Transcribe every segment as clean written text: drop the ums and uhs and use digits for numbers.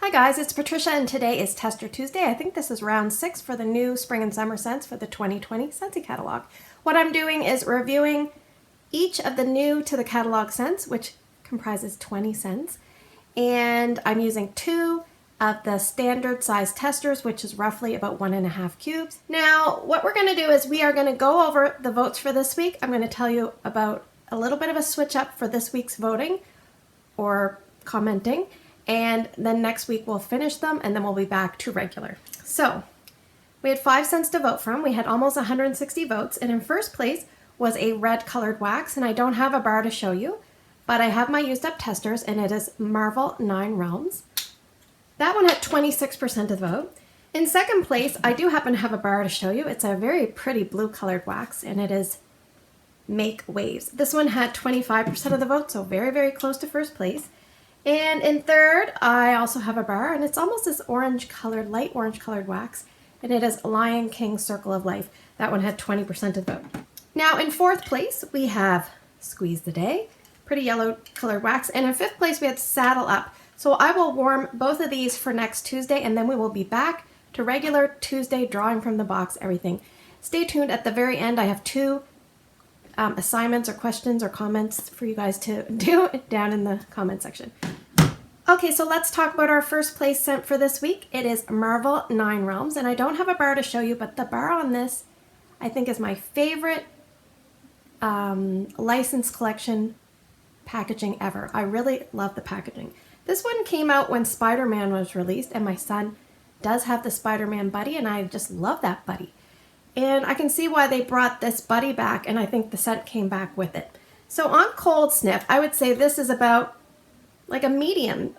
Hi guys, it's Patricia and today is Tester Tuesday. I think this is round 6 for the new spring and summer scents for the 2020 Scentsy catalog. What I'm doing is reviewing each of the new to the catalog scents, which comprises 20 scents, and I'm using 2 of the standard size testers, which is roughly about 1.5 cubes. Now, what we're going to do is we are going to go over the votes for this week. I'm going to tell you about a little bit of a switch up for this week's voting or commenting. And then next week we'll finish them and then we'll be back to regular. So we had 5 scents to vote from. We had almost 160 votes. And in first place was a red colored wax. And I don't have a bar to show you, but I have my used up testers and it is Marvel 9 Realms. That one had 26% of the vote. In second place, I do happen to have a bar to show you. It's a very pretty blue colored wax and it is Make Waves. This one had 25% of the vote, so very, very close to first place. And in third, I also have a bar, and it's almost this orange colored, light orange colored wax, and it is Lion King Circle of Life. That one had 20% of the vote. Now in fourth place, we have Squeeze the Day, pretty yellow colored wax, and in fifth place, we had Saddle Up. So I will warm both of these for next Tuesday, and then we will be back to regular Tuesday drawing from the box, everything. Stay tuned. At the very end, I have 2 assignments or questions or comments for you guys to do down in the comment section. Okay, so let's talk about our first place scent for this week. It is Marvel 9 Realms, and I don't have a bar to show you, but the bar on this I think is my favorite license collection packaging ever. I really love the packaging. This one came out when Spider-Man was released, and my son does have the Spider-Man buddy, and I just love that buddy. And I can see why they brought this buddy back, and I think the scent came back with it. So on cold sniff, I would say this is about like a medium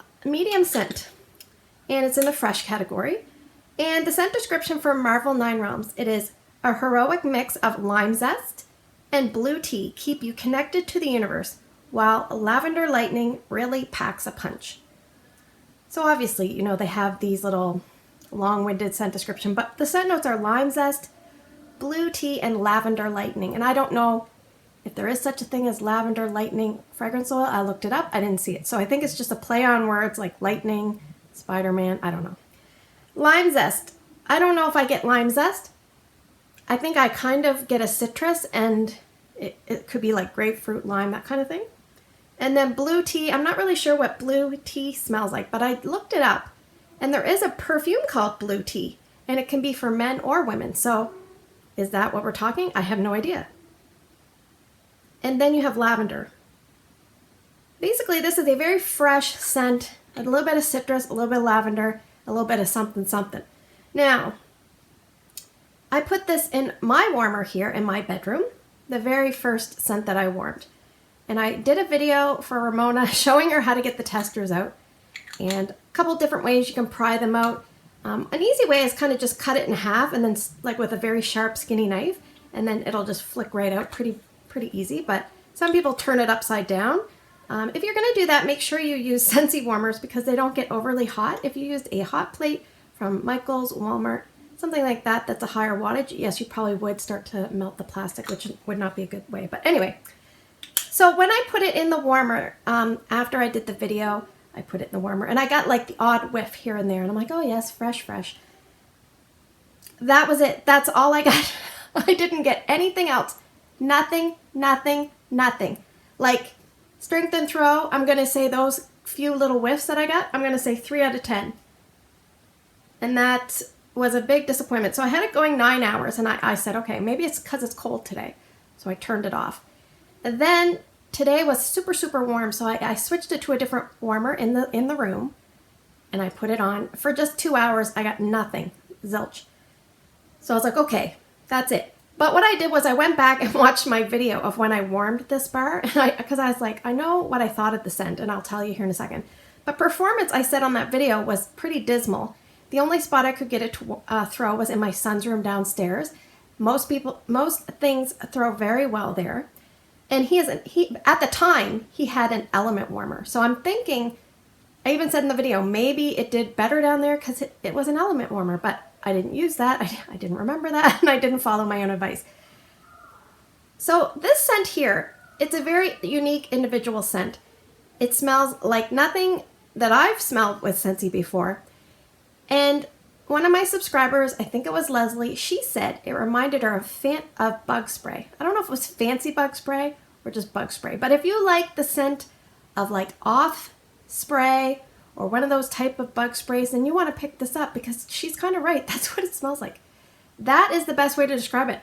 scent. And it's in the fresh category. And the scent description for Marvel 9 Realms, it is a heroic mix of lime zest and blue tea keep you connected to the universe, while lavender lightning really packs a punch. So obviously, you know, they have these little long-winded scent description, but the scent notes are lime zest, blue tea, and lavender lightning. And I don't know if there is such a thing as lavender lightning fragrance oil. I looked it up. I didn't see it. So I think it's just a play on words like lightning, Spider-Man. I don't know. Lime zest. I don't know if I get lime zest. I think I kind of get a citrus, and it could be like grapefruit, lime, that kind of thing. And then blue tea. I'm not really sure what blue tea smells like, but I looked it up. And there is a perfume called blue tea, and it can be for men or women. So is that what we're talking? I have no idea. And then you have lavender. Basically, this is a very fresh scent, a little bit of citrus, a little bit of lavender, a little bit of something, something. Now, I put this in my warmer here in my bedroom, the very first scent that I warmed. And I did a video for Ramona showing her how to get the testers out, and a couple different ways you can pry them out. An easy way is kind of just cut it in half, and then like with a very sharp skinny knife, and then it'll just flick right out pretty easy. But some people turn it upside down. If you're going to do that, make sure you use Scentsy warmers because they don't get overly hot. If you used a hot plate from Michael's, Walmart, something like that that's a higher wattage, yes, you probably would start to melt the plastic, which would not be a good way. But anyway, so when I put it in the warmer, after I did the video, I put it in the warmer, and I got like the odd whiff here and there, and I'm like, oh yes, fresh. That was it. That's all I got. I didn't get anything else. Nothing. Like strength and throw, I'm going to say those few little whiffs that I got, I'm going to say 3 out of 10. And that was a big disappointment. So I had it going 9 hours, and I said, okay, maybe it's because it's cold today. So I turned it off. And then today was super warm, so I switched it to a different warmer in the room, and I put it on. For just 2 hours, I got nothing, zilch. So I was like, okay, that's it. But what I did was I went back and watched my video of when I warmed this bar, and because I was like, I know what I thought of the scent, and I'll tell you here in a second. But performance, I said on that video, was pretty dismal. The only spot I could get it to throw was in my son's room downstairs. Most things throw very well there. And at the time, he had an element warmer. So I'm thinking, I even said in the video, maybe it did better down there because it was an element warmer, but I didn't use that. I didn't remember that, and I didn't follow my own advice. So this scent here, it's a very unique individual scent. It smells like nothing that I've smelled with Scentsy before. And one of my subscribers, I think it was Leslie, she said it reminded her of bug spray. I don't know if it was fancy bug spray or just bug spray. But if you like the scent of like off spray or one of those type of bug sprays, then you want to pick this up because she's kind of right. That's what it smells like. That is the best way to describe it.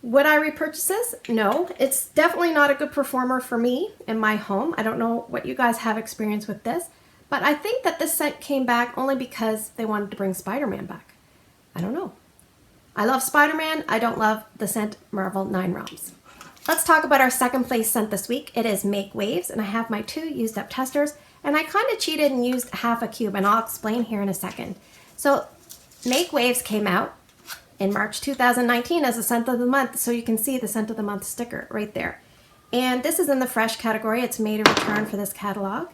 Would I repurchase this? No, it's definitely not a good performer for me in my home. I don't know what you guys have experience with this, but I think that this scent came back only because they wanted to bring Spider-Man back. I don't know. I love Spider-Man. I don't love the scent Marvel 9 Realms. Let's talk about our second place scent this week. It is Make Waves, and I have my 2 used up testers, and I kind of cheated and used half a cube, and I'll explain here in a second. So Make Waves came out in March 2019 as a scent of the month, so you can see the scent of the month sticker right there. And this is in the fresh category. It's made a return for this catalog.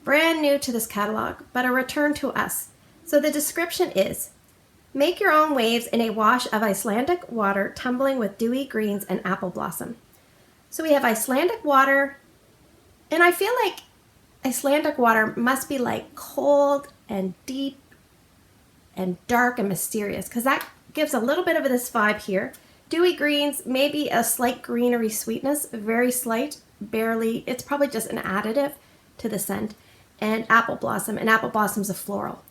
Brand new to this catalog, but a return to us. So the description is, make your own waves in a wash of Icelandic water tumbling with dewy greens and apple blossom. So we have Icelandic water, and I feel like Icelandic water must be like cold and deep and dark and mysterious, because that gives a little bit of this vibe here. Dewy greens, maybe a slight greenery sweetness, very slight, barely, it's probably just an additive to the scent. And apple blossom, and apple blossom's a floral.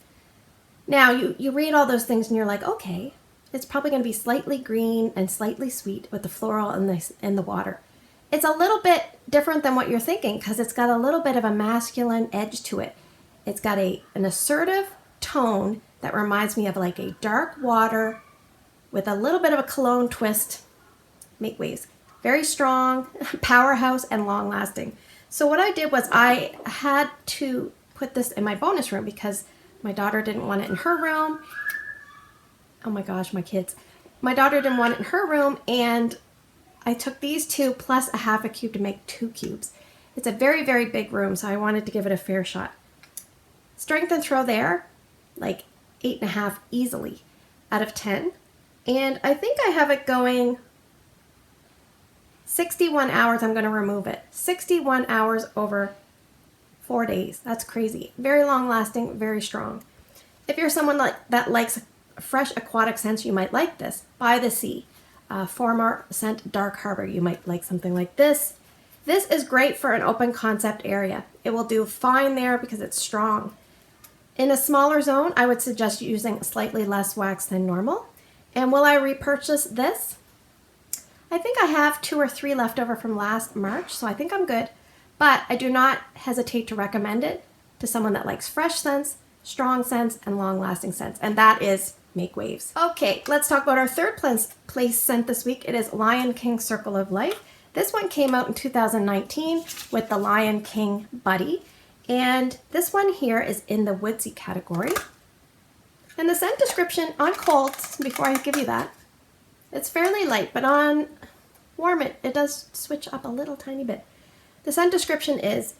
Now, you read all those things and you're like, okay, it's probably going to be slightly green and slightly sweet with the floral and the water. It's a little bit different than what you're thinking because it's got a little bit of a masculine edge to it. It's got an assertive tone that reminds me of like a dark water with a little bit of a cologne twist. Make Waves. Very strong, powerhouse, and long lasting. So what I did was I had to put this in my bonus room because my daughter didn't want it in her room. Oh my gosh, my kids. My daughter didn't want it in her room, and I took these 2 plus a half a cube to make 2 cubes. It's a very, very big room, so I wanted to give it a fair shot. Strength and throw there, like 8.5 easily out of 10. And I think I have it going 61 hours, I'm going to remove it. 61 hours over 4 days. That's crazy. Very long lasting, very strong. If you're someone that likes fresh aquatic scents, you might like this. By the Sea. Former scent Dark Harbor. You might like something like this. This is great for an open concept area. It will do fine there because it's strong. In a smaller zone, I would suggest using slightly less wax than normal. And will I repurchase this? I think I have 2 or 3 left over from last March, so I think I'm good. But I do not hesitate to recommend it to someone that likes fresh scents, strong scents, and long-lasting scents, and that is Make Waves. Okay, let's talk about our third place scent this week. It is Lion King Circle of Life. This one came out in 2019 with the Lion King Buddy, and this one here is in the woodsy category. And the scent description on cold, before I give you that, it's fairly light, but on warm it does switch up a little tiny bit. The scent description is,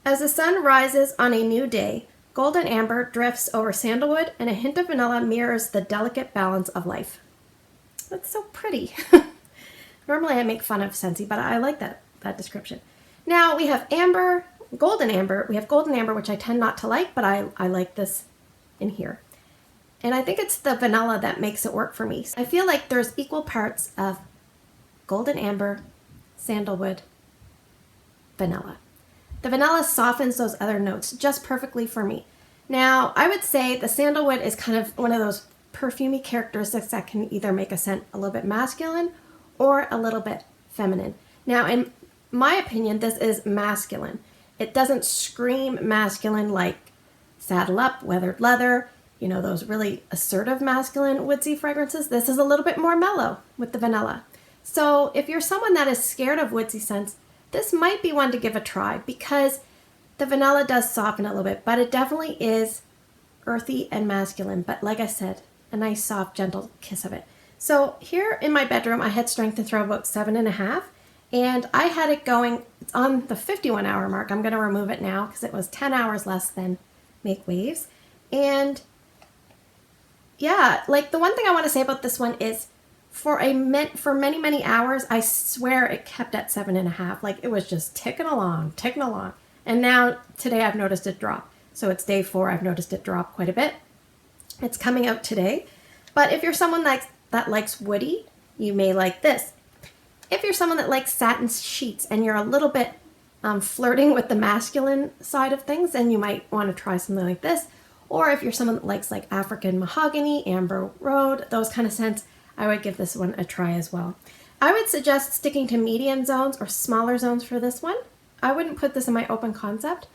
as the sun rises on a new day, golden amber drifts over sandalwood and a hint of vanilla mirrors the delicate balance of life. That's so pretty. Normally I make fun of Scentsy, but I like that description. Now we have amber, golden amber. We have golden amber, which I tend not to like, but I like this in here. And I think it's the vanilla that makes it work for me. I feel like there's equal parts of golden amber, sandalwood, vanilla. The vanilla softens those other notes just perfectly for me. Now, I would say the sandalwood is kind of one of those perfumey characteristics that can either make a scent a little bit masculine or a little bit feminine. Now, in my opinion, this is masculine. It doesn't scream masculine like Saddle Up, Weathered Leather, you know, those really assertive masculine woodsy fragrances. This is a little bit more mellow with the vanilla. So if you're someone that is scared of woodsy scents, this might be one to give a try because the vanilla does soften a little bit, but it definitely is earthy and masculine. But like I said, a nice, soft, gentle kiss of it. So here in my bedroom, I had Strength and Throw about 7.5, and I had it going, it's on the 51-hour mark. I'm going to remove it now because it was 10 hours less than Make Waves. And yeah, like the one thing I want to say about this one is for many, many hours, I swear it kept at 7.5. Like it was just ticking along. And now today I've noticed it drop. So it's day 4, I've noticed it drop quite a bit. It's coming out today. But if you're someone that likes woody, you may like this. If you're someone that likes satin sheets and you're a little bit flirting with the masculine side of things, then you might want to try something like this. Or if you're someone that likes like African mahogany, amber road, those kind of scents, I would give this one a try as well. I would suggest sticking to medium zones or smaller zones for this one. I wouldn't put this in my open concept,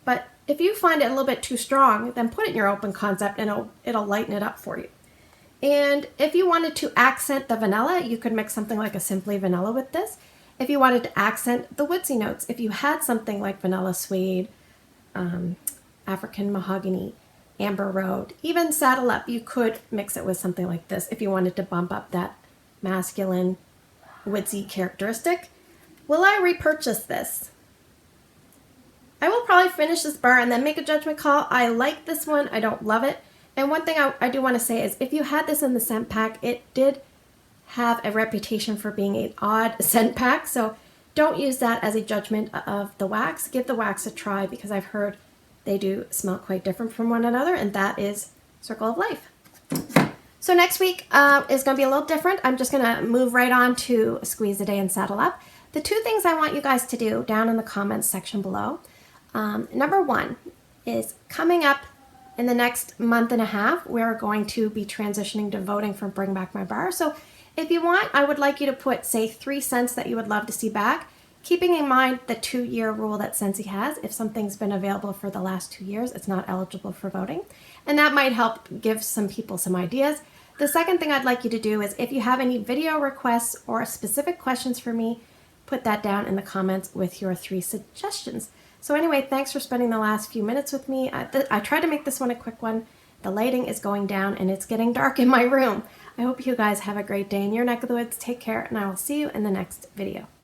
but if you find it a little bit too strong, then put it in your open concept and it'll lighten it up for you. And if you wanted to accent the vanilla, you could mix something like a Simply Vanilla with this. If you wanted to accent the woodsy notes, if you had something like vanilla suede, African mahogany, amber road, even saddle up, you could mix it with something like this if you wanted to bump up that masculine woodsy characteristic. Will I repurchase this? I will probably finish this bar and then make a judgment call. I like this one. I don't love it. And one thing I do want to say is if you had this in the scent pack, it did have a reputation for being an odd scent pack. So don't use that as a judgment of the wax. Give the wax a try because I've heard they do smell quite different from one another, and that is Circle of Life. So next week is going to be a little different. I'm just going to move right on to Squeeze a Day and Saddle Up. The 2 things I want you guys to do down in the comments section below. Number 1 is coming up in the next month and a half, we're going to be transitioning to voting for Bring Back My Bar. So if you want, I would like you to put, say, 3 scents that you would love to see back, keeping in mind the 2-year rule that Scentsy has. If something's been available for the last 2 years, it's not eligible for voting. And that might help give some people some ideas. The second thing I'd like you to do is if you have any video requests or specific questions for me, put that down in the comments with your 3 suggestions. So anyway, thanks for spending the last few minutes with me. I tried to make this one a quick one. The lighting is going down and it's getting dark in my room. I hope you guys have a great day in your neck of the woods. Take care, and I will see you in the next video.